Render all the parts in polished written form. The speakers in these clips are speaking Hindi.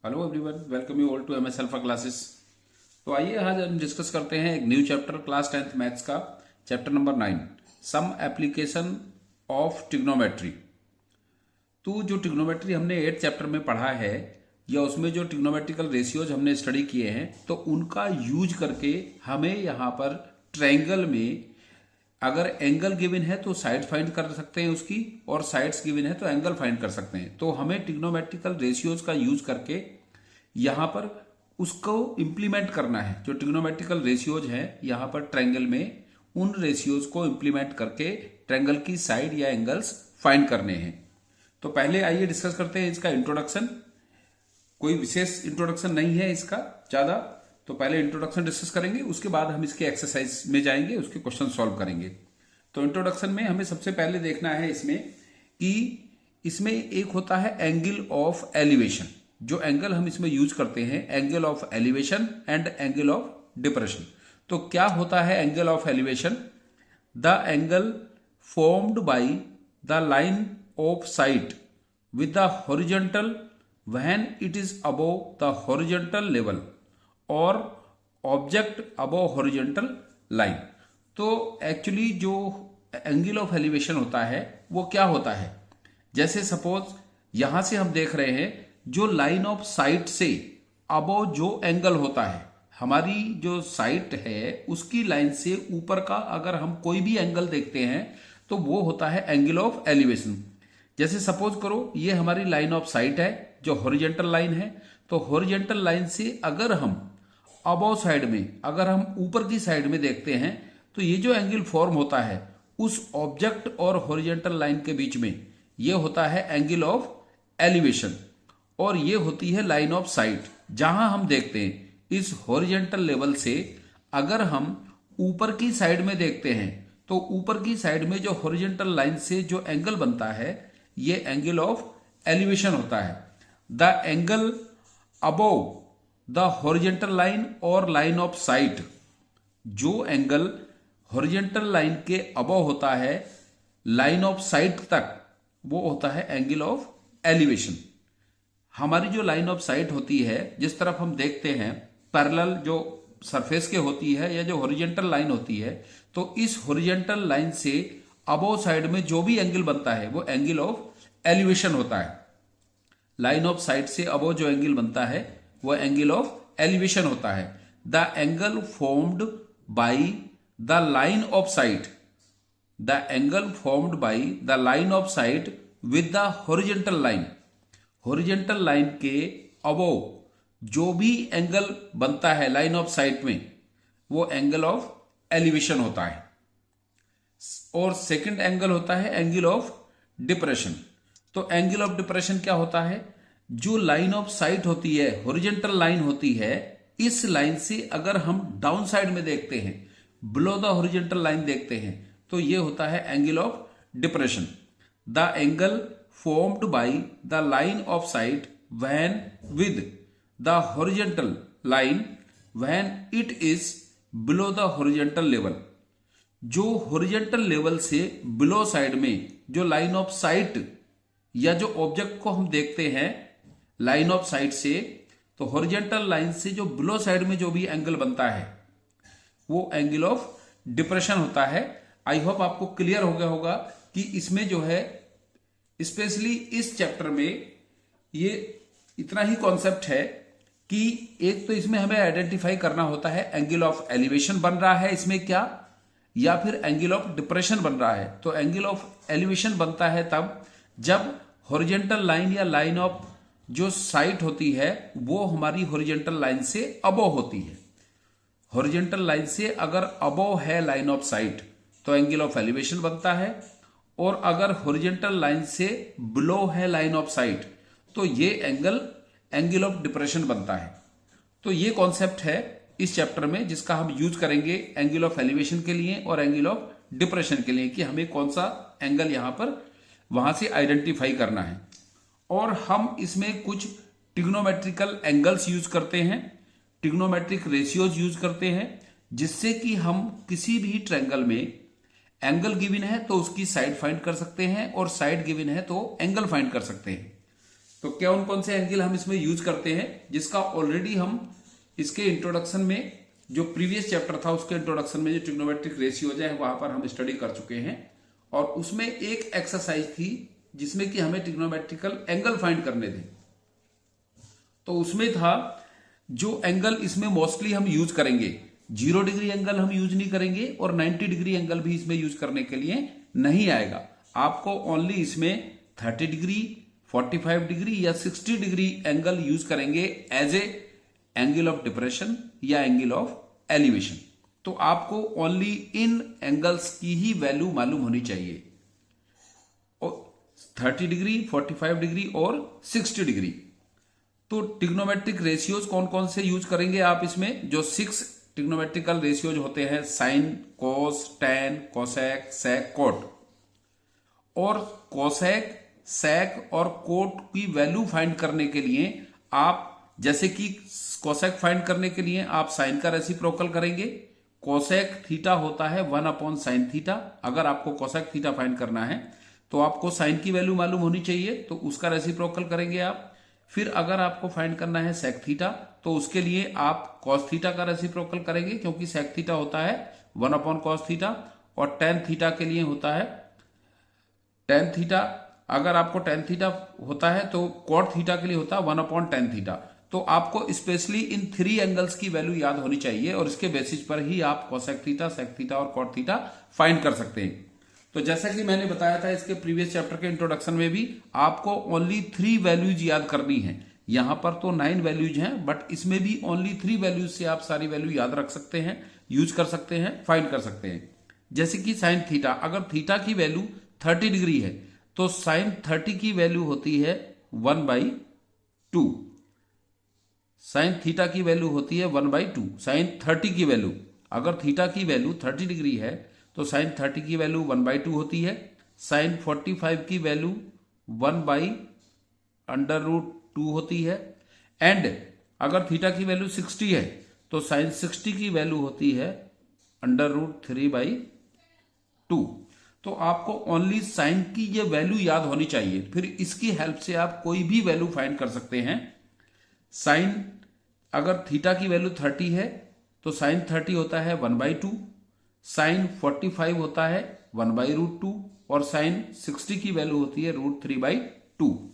Hello everyone, welcome you all to MS alpha classes. तो आइए आज हम डिस्कस करते हैं एक new chapter class 10th maths का chapter number 9, some application of trigonometry. तो जो ट्रिग्नोमेट्री हमने 8th चैप्टर में पढ़ा है या उसमें जो ट्रिग्नोमेट्रिकल रेशियोज हमने स्टडी किए हैं तो उनका यूज करके हमें यहाँ पर ट्रायंगल में अगर एंगल गिवन है तो साइड फाइंड कर सकते हैं उसकी, और साइड्स गिवन है तो एंगल फाइंड कर सकते हैं। तो हमें ट्रिग्नोमेट्रिकल रेशियोज का यूज करके यहां पर उसको इंप्लीमेंट करना है। जो ट्रिग्नोमेट्रिकल रेशियोज हैं यहां पर ट्रायंगल में, उन रेशियोज को इंप्लीमेंट करके ट्रायंगल की साइड या एंगल्स फाइंड करने हैं। तो पहले आइए डिस्कस करते हैं इसका इंट्रोडक्शन। कोई विशेष इंट्रोडक्शन नहीं है इसका ज्यादा, तो पहले इंट्रोडक्शन डिस्कस करेंगे, उसके बाद हम इसके एक्सरसाइज में जाएंगे, उसके क्वेश्चन सॉल्व करेंगे। तो इंट्रोडक्शन में हमें सबसे पहले देखना है इसमें कि इसमें एक होता है एंगल ऑफ एलिवेशन। जो एंगल हम इसमें यूज करते हैं, angle of elevation and angle of depression. तो क्या होता है angle of elevation? The angle formed by the line of site with the horizontal when it is above the horizontal level और ऑब्जेक्ट अबव हॉरिजॉन्टल लाइन। तो एक्चुअली जो एंगल ऑफ एलिवेशन होता है वो क्या होता है, जैसे सपोज यहां से हम देख रहे हैं जो लाइन ऑफ साइट से अबव जो एंगल होता है, हमारी जो साइट है उसकी लाइन से ऊपर का अगर हम कोई भी एंगल देखते हैं तो वो होता है एंगल ऑफ एलिवेशन। जैसे सपोज करो ये हमारी लाइन ऑफ साइट है जो हॉरिजॉन्टल लाइन है, तो हॉरिजॉन्टल लाइन से अगर हम अबव साइड में, अगर हम ऊपर की साइड में देखते हैं तो ये जो एंगल फॉर्म होता है उस ऑब्जेक्ट और हॉरिजॉन्टल लाइन के बीच में ये होता है एंगल ऑफ एलिवेशन, और ये होती है लाइन ऑफ साइट। जहां हम देखते हैं इस हॉरिजॉन्टल लेवल से अगर हम ऊपर की साइड में देखते हैं तो ऊपर की साइड में जो हॉरिजॉन्टल लाइन से जो एंगल बनता है ये एंगल ऑफ एलिवेशन होता है। The angle above the horizontal line और लाइन ऑफ साइट, जो एंगल हॉरिजॉन्टल लाइन के अबव होता है लाइन ऑफ साइट तक, वो होता है एंगल ऑफ एलिवेशन। हमारी जो लाइन ऑफ साइट होती है, जिस तरफ हम देखते हैं पैरेलल जो सरफेस के होती है या जो हॉरिजॉन्टल लाइन होती है, तो इस हॉरिजॉन्टल लाइन से अबव साइड में जो भी एंगल बनता है वो एंगल ऑफ एलिवेशन होता है। लाइन ऑफ साइट से अबव जो एंगल बनता है वो एंगल ऑफ एलिवेशन होता है। The angle formed by the line of site, the angle formed by the line of site with the horizontal line, horizontal line के अबव जो भी एंगल बनता है लाइन ऑफ साइट में वो एंगल ऑफ एलिवेशन होता है। और सेकंड एंगल होता है एंगल ऑफ डिप्रेशन। तो एंगल ऑफ डिप्रेशन क्या होता है? जो लाइन ऑफ साइट होती है, हॉरिजॉन्टल लाइन होती है, इस लाइन से अगर हम डाउन साइड में देखते हैं, बिलो द हॉरिजॉन्टल लाइन देखते हैं, तो ये होता है angle of depression. The angle formed by the line of sight when with the horizontal line when it is below the horizontal level। जो horizontal level से below साइड में जो लाइन ऑफ साइट या जो ऑब्जेक्ट को हम देखते हैं लाइन ऑफ साइट से, तो हॉरिजॉन्टल लाइन से जो बिलो साइड में जो भी एंगल बनता है वो एंगल ऑफ डिप्रेशन होता है। आई होप आपको क्लियर हो गया होगा कि इसमें जो है स्पेशली इस चैप्टर में ये इतना ही कॉन्सेप्ट है कि एक तो इसमें हमें आइडेंटिफाई करना होता है एंगल ऑफ एलिवेशन बन रहा है इसमें क्या, या फिर एंगल ऑफ डिप्रेशन बन रहा है। तो एंगल ऑफ एलिवेशन बनता है तब जब हॉरिजॉन्टल लाइन या लाइन ऑफ जो साइट होती है वो हमारी हॉरिजॉन्टल लाइन से अबव होती है। हॉरिजॉन्टल लाइन से अगर अबव है लाइन ऑफ साइट तो एंगल ऑफ एलिवेशन बनता है, और अगर हॉरिजॉन्टल लाइन से बिलो है लाइन ऑफ साइट तो ये एंगल ऑफ डिप्रेशन बनता है। तो ये कॉन्सेप्ट है इस चैप्टर में जिसका हम यूज करेंगे एंगल ऑफ एलिवेशन के लिए और एंगल ऑफ डिप्रेशन के लिए, कि हमें कौन सा एंगल यहां पर वहां से आइडेंटिफाई करना है। और हम इसमें कुछ ट्रिग्नोमेट्रिकल एंगल्स यूज करते हैं, ट्रिग्नोमेट्रिक रेशियोज यूज करते हैं, जिससे कि हम किसी भी ट्रायंगल में एंगल गिवन है तो उसकी साइड फाइंड कर सकते हैं और साइड गिवन है तो एंगल फाइंड कर सकते हैं। तो कौन कौन से एंगल हम इसमें यूज करते हैं, जिसका ऑलरेडी हम इसके इंट्रोडक्शन में, जो प्रीवियस चैप्टर था उसके इंट्रोडक्शन में जो ट्रिग्नोमेट्रिक रेशियोज है वहां पर हम स्टडी कर चुके हैं। और उसमें एक एक्सरसाइज थी जिसमें कि हमें ट्रिग्नोमेट्रिकल एंगल फाइंड करने थे। तो उसमें था जो एंगल इसमें मोस्टली हम यूज करेंगे, 0 डिग्री एंगल हम यूज नहीं करेंगे और 90 डिग्री एंगल भी इसमें यूज करने के लिए नहीं आएगा। आपको ओनली इसमें 30 डिग्री, 45 डिग्री या 60 डिग्री एंगल यूज करेंगे as a angle of depression या एंगल ऑफ एलिवेशन। तो आपको ओनली इन एंगल्स की ही वैल्यू मालूम होनी चाहिए, और 30 डिग्री, 45 डिग्री और 60 डिग्री। तो ट्रिग्नोमेट्रिक रेशियोज कौन कौन से यूज करेंगे आप इसमें, जो 6 ट्रिग्नोमेट्रिकल रेशियोज होते हैं, साइन, कोस, टैन, कोसेक, सेक, कोट। और कोसेक, सेक और कोट की वैल्यू फाइंड करने के लिए आप, जैसे कि कोसेक फाइंड करने के लिए आप साइन का रेसिप्रोकल करेंगे। कोसेक थीटा होता है 1/sin थीटा। अगर आपको कोसेक थीटा फाइंड करना है तो आपको साइन की वैल्यू मालूम होनी चाहिए, तो उसका रेसिप्रोकल करेंगे आप। फिर अगर आपको फाइंड करना है सेक थीटा तो उसके लिए आप कॉस थीटा का रेसिप्रोकल करेंगे, क्योंकि सेक थीटा होता है 1/cos थीटा। और टेन थीटा के लिए होता है टेन थीटा। अगर आपको टेन थीटा होता है तो कॉट थीटा के लिए होता है 1/tan थीटा। तो आपको स्पेशली इन 3 एंगल्स की वैल्यू याद होनी चाहिए और इसके बेसिस पर ही आप कोसेक थीटा, सेक थीटा और कॉट थीटा फाइंड कर सकते हैं। तो जैसा कि मैंने बताया था इसके प्रीवियस चैप्टर के इंट्रोडक्शन में भी, आपको ओनली 3 वैल्यूज याद करनी है। यहां पर तो 9 वैल्यूज हैं, बट इसमें भी ओनली 3 वैल्यूज से आप सारी वैल्यू याद रख सकते हैं, यूज कर सकते हैं, फाइंड कर सकते हैं। जैसे कि साइन थीटा, अगर थीटा की वैल्यू 30 डिग्री है तो साइन 30 की वैल्यू होती है 1/2। साइन थीटा की वैल्यू होती है 1/2। साइन 30 की वैल्यू, अगर थीटा की वैल्यू 30 डिग्री है तो साइन 30 की वैल्यू 1/2 होती है। साइन 45 की वैल्यू 1/√2 होती है। एंड अगर थीटा की वैल्यू 60 है तो साइन 60 की वैल्यू होती है √3/2। तो आपको ओनली साइन की ये वैल्यू याद होनी चाहिए, फिर इसकी हेल्प से आप कोई भी वैल्यू फाइंड कर सकते हैं। साइन, अगर थीटा की वैल्यू 30 है तो साइन 30 होता है 1/2, साइन 45 होता है 1/√2 और साइन 60 की वैल्यू होती है √3/2।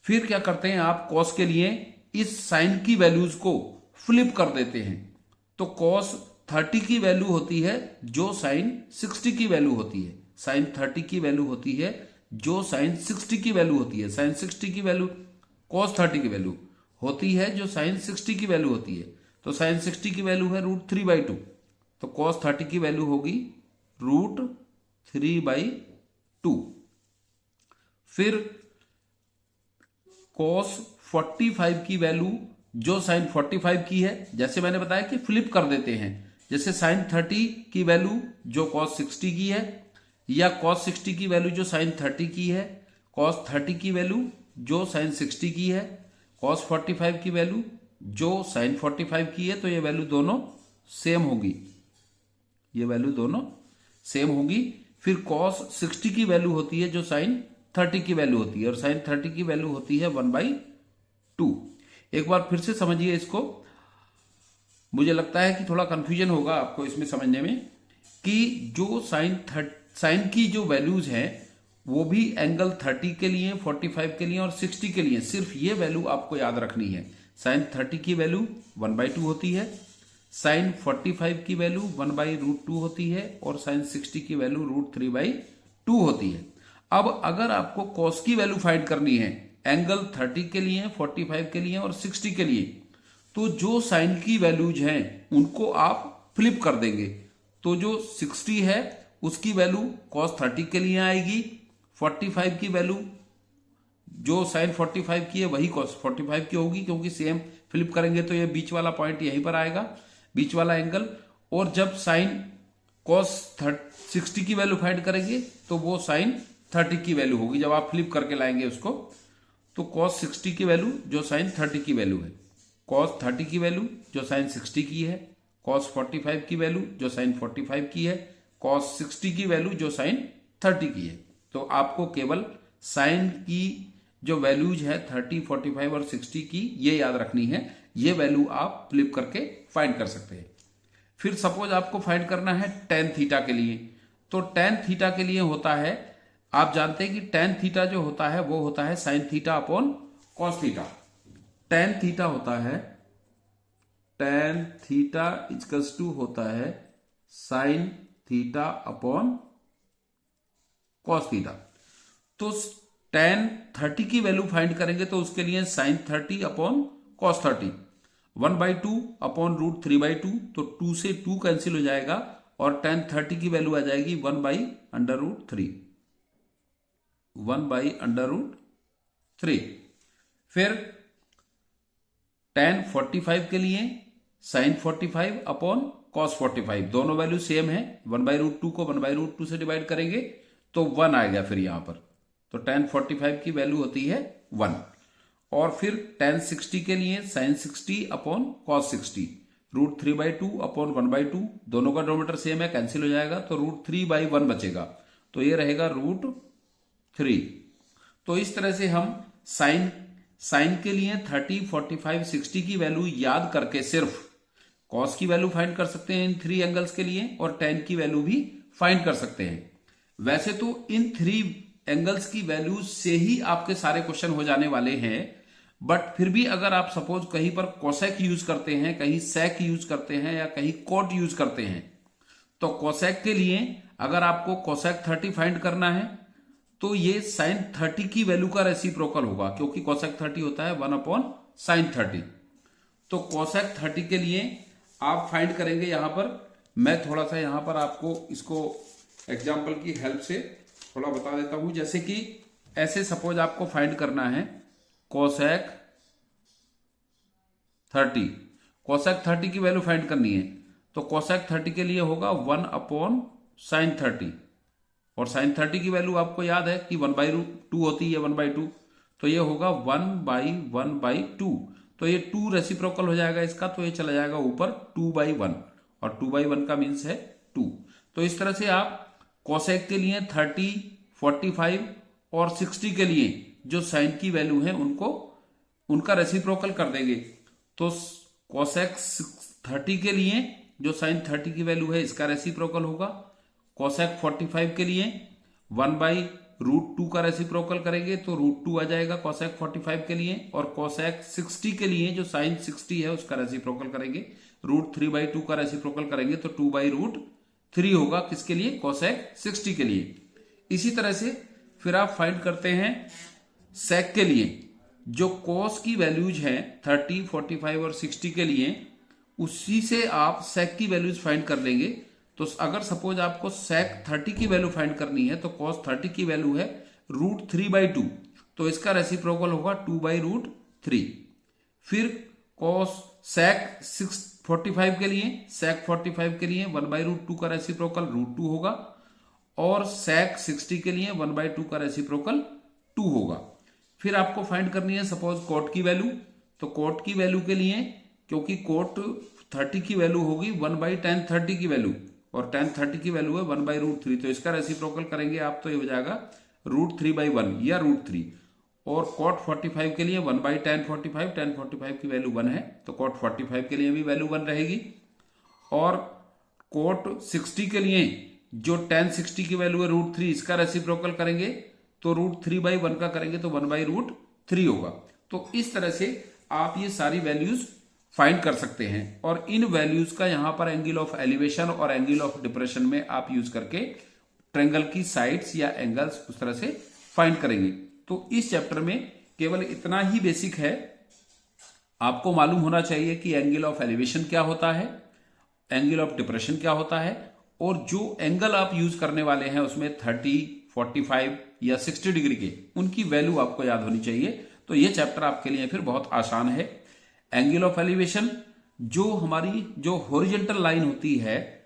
फिर क्या करते हैं आप, कॉस के लिए इस साइन की वैल्यूज को फ्लिप कर देते हैं। तो कॉस 30 की वैल्यू होती है जो साइन 60 की वैल्यू होती है। साइन 30 की वैल्यू होती है जो साइन 60 की वैल्यू होती है। साइन 60 की वैल्यू कॉस 30 की वैल्यू होती है जो साइन 60 की वैल्यू होती है। तो साइन 60 की वैल्यू है √3/2, तो कॉस 30 की वैल्यू होगी √3/2। फिर कॉस 45 की वैल्यू जो साइन 45 की है, जैसे मैंने बताया कि फ्लिप कर देते हैं। जैसे साइन 30 की वैल्यू जो कॉस 60 की है, या कॉस 60 की वैल्यू जो साइन 30 की है, कॉस 30 की वैल्यू जो साइन 60 की है, कॉस 45 की वैल्यू जो साइन 45 की है, तो ये वैल्यू दोनों सेम होगी, ये वैल्यू दोनों सेम होगी। फिर कॉस 60 की वैल्यू होती है जो साइन 30 की वैल्यू होती है, और साइन 30 की वैल्यू होती है 1/2। एक बार फिर से समझिए इसको, मुझे लगता है कि थोड़ा कंफ्यूजन होगा आपको इसमें समझने में, कि जो साइन की जो वैल्यूज हैं वो भी एंगल 30 के लिए, 45 के लिए और 60 के लिए, सिर्फ ये वैल्यू आपको याद रखनी है। साइन 30 की वैल्यू 1/2 होती है, साइन 45 की वैल्यू 1/√2 होती है और साइन 60 की वैल्यू √3/2 होती है। अब अगर आपको कॉस की वैल्यू फाइंड करनी है एंगल 30 के लिए, 45 के लिए और 60 के लिए, तो जो साइन की वैल्यूज हैं उनको आप फ्लिप कर देंगे। तो जो 60 है उसकी वैल्यू कॉस 30 के लिए आएगी, 45 की वैल्यू जो साइन 45 की है वही कॉस 45 की होगी, क्योंकि सेम फ्लिप करेंगे तो ये बीच वाला पॉइंट यहीं पर आएगा, बीच वाला एंगल। और जब साइन कॉस 60 की वैल्यू फाइंड करेंगे तो वो साइन 30 की वैल्यू होगी जब आप फ्लिप करके लाएंगे उसको। तो कॉस 60 की वैल्यू जो साइन 30 की वैल्यू है, कॉस 30 की वैल्यू जो साइन 60 की है, कॉस 45 की वैल्यू जो साइन 45 की है, कॉस 60 की वैल्यू जो साइन 30 की है। तो आपको केवल साइन की जो वैल्यूज है 30, 45 और 60 की, ये याद रखनी है। ये वैल्यू आप फ्लिप करके फाइंड कर सकते हैं। फिर सपोज आपको फाइंड करना है टेन थीटा के लिए, तो टेन थीटा के लिए होता है, आप जानते हैं कि टेन थीटा जो होता है वो होता है sine theta upon cos theta. Tan theta होता है, टेन थीटा इक्वल्स टू होता है sine theta upon cos theta. तो टेन 30 की वैल्यू फाइंड करेंगे तो उसके लिए sine 30 upon cos 30, 1/2 upon root 3/2, तो 2 से 2 कैंसिल हो जाएगा और टेन 30 की वैल्यू आ जाएगी 1/√3, 1/√3। फिर टेन 45 के लिए साइन 45 अपॉन कॉस 45, दोनों वैल्यू सेम है, 1/√2 को 1/√2 से डिवाइड करेंगे तो 1 आएगा फिर यहां पर, तो टेन 45 की वैल्यू होती है 1। और फिर टेन 60 के लिए साइन 60 अपॉन कॉस 60, √3/2 अपॉन 1/2, दोनों का डिनोमिनेटर सेम है, कैंसिल हो जाएगा, तो √3/1 बचेगा, तो ये रहेगा √3। तो इस तरह से हम साइन के लिए 30, 45, 60 की वैल्यू याद करके सिर्फ कॉस की वैल्यू फाइंड कर सकते हैं इन 3 एंगल्स के लिए, और टेन की वैल्यू भी फाइंड कर सकते हैं। वैसे तो इन 3 एंगल्स की वैल्यू से ही आपके सारे क्वेश्चन हो जाने वाले हैं, बट फिर भी अगर आप सपोज कहीं पर कोसेक यूज करते हैं, कहीं सेक यूज करते हैं या कहीं कोट यूज करते हैं, तो कोसेक के लिए अगर आपको कोसेक 30 फाइंड करना है तो ये साइन 30 की वैल्यू का रेसिप्रोकल होगा, क्योंकि कोसेक 30 होता है 1 अपॉन साइन 30। तो कोसेक 30 के लिए आप फाइंड करेंगे यहां पर, मैं थोड़ा सा यहां पर आपको इसको एग्जाम्पल की हेल्प से थोड़ा बता देता हूं। जैसे कि ऐसे सपोज आपको फाइंड करना है कोसेक 30, कोसेक 30 की वैल्यू फाइंड करनी है, तो कोसेक 30 के लिए होगा 1 अपॉन साइन 30, और साइन 30 की वैल्यू आपको याद है कि 1/2 होती है, 1/2, तो ये होगा 1/1/2, तो ये 2 रेसिप्रोकल हो जाएगा इसका, तो ये चला जाएगा ऊपर 2/1, और 2/1 का मीन्स है 2। तो इस तरह से आप कोसेक के लिए 30, 45 और 60 के लिए जो साइन की वैल्यू है उनका रेसिप्रोकल कर देंगे। तो कोसेक 30 के लिए जो साइन 30 की वैल्यू है इसका रेसिप्रोकल होगा, कोसेक 45 के लिए 1/√2 का रेसिप्रोकल करेंगे तो √2 आ जाएगा कोसेक 45 के लिए, और कोसेक 60 के लिए जो साइन 60 है उसका रेसिप्रोकल करेंगे, √3/2 का रेसिप्रोकल करेंगे तो 2/√3 होगा, किसके लिए, कोसेक 60 के लिए। इसी तरह से फिर आप फाइंड करते हैं सेक के लिए, जो कोस की वैल्यूज हैं 30, 45 और 60 के लिए, उसी से आप सेक की वैल्यूज फाइंड कर लेंगे। तो अगर सपोज आपको सेक 30 की वैल्यू फाइंड करनी है तो कोस 30 की वैल्यू है √3/2, तो इसका रेसिप्रोकल होगा 2/√3। फिर कोस सेक 45 के लिए, सेक 45 के लिए 1/√2 का रेसिप्रोकल √2 होगा, और सेक 60 के लिए 1/2 का रेसिप्रोकल 2 होगा। फिर आपको फाइंड करनी है सपोज कोट की वैल्यू, तो कोट की वैल्यू के लिए, क्योंकि कोट 30 की वैल्यू होगी 1/tan 30 की वैल्यू, और tan 30 की वैल्यू है 1/√3, तो इसका रेसिप्रोकल करेंगे आप तो ये हो जाएगा √3/1 या √3। और कोट 45 के लिए 1/tan 45, tan 45 की वैल्यू 1 है, तो कोट 45 के लिए भी वैल्यू 1 रहेगी। और कोट 60 के लिए जो tan 60 की वैल्यू है √3, इसका रेसिप्रोकल करेंगे तो √3/1 का करेंगे तो 1/√3 होगा। तो इस तरह से आप ये सारी वैल्यूज फाइंड कर सकते हैं, और इन वैल्यूज का यहां पर एंगल ऑफ एलिवेशन और एंगल ऑफ डिप्रेशन में आप यूज करके ट्रायंगल की साइड्स या एंगल्स उस तरह से फाइंड करेंगे। तो इस चैप्टर में केवल इतना ही बेसिक है, आपको मालूम होना चाहिए कि एंगल ऑफ एलिवेशन क्या होता है, एंगल ऑफ डिप्रेशन क्या होता है, और जो एंगल आप यूज करने वाले हैं उसमें 30, 45 या 60 डिग्री के, उनकी वैल्यू आपको याद होनी चाहिए। तो ये चैप्टर आपके लिए फिर बहुत आसान है। एंगल ऑफ एलिवेशन, जो हमारी जो हॉरिजॉन्टल लाइन होती है,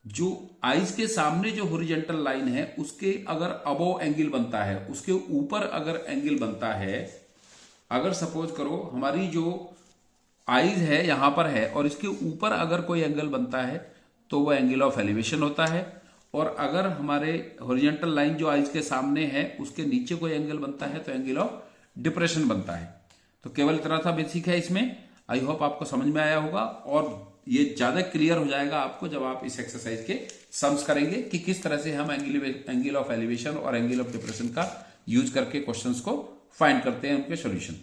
जो आईज के सामने जो हॉरिजॉन्टल लाइन है उसके अगर अबोव एंगल बनता है, उसके ऊपर अगर एंगल बनता है, अगर सपोज करो हमारी जो आईज है यहां पर है और इसके ऊपर अगर कोई एंगल बनता है तो वह एंगल ऑफ एलिवेशन होता है, और अगर हमारे हॉरिजॉन्टल लाइन जो आईज के सामने है उसके नीचे कोई एंगल बनता है तो एंगल ऑफ डिप्रेशन बनता है। तो केवल इतना था बेसिक है इसमें। आई होप आपको समझ में आया होगा और ये ज्यादा क्लियर हो जाएगा आपको जब आप इस एक्सरसाइज के सम्स करेंगे कि किस तरह से हम एंगल ऑफ एलिवेशन और एंगल ऑफ डिप्रेशन का यूज करके क्वेश्चंस को फाइंड करते हैं, उनके सॉल्यूशन।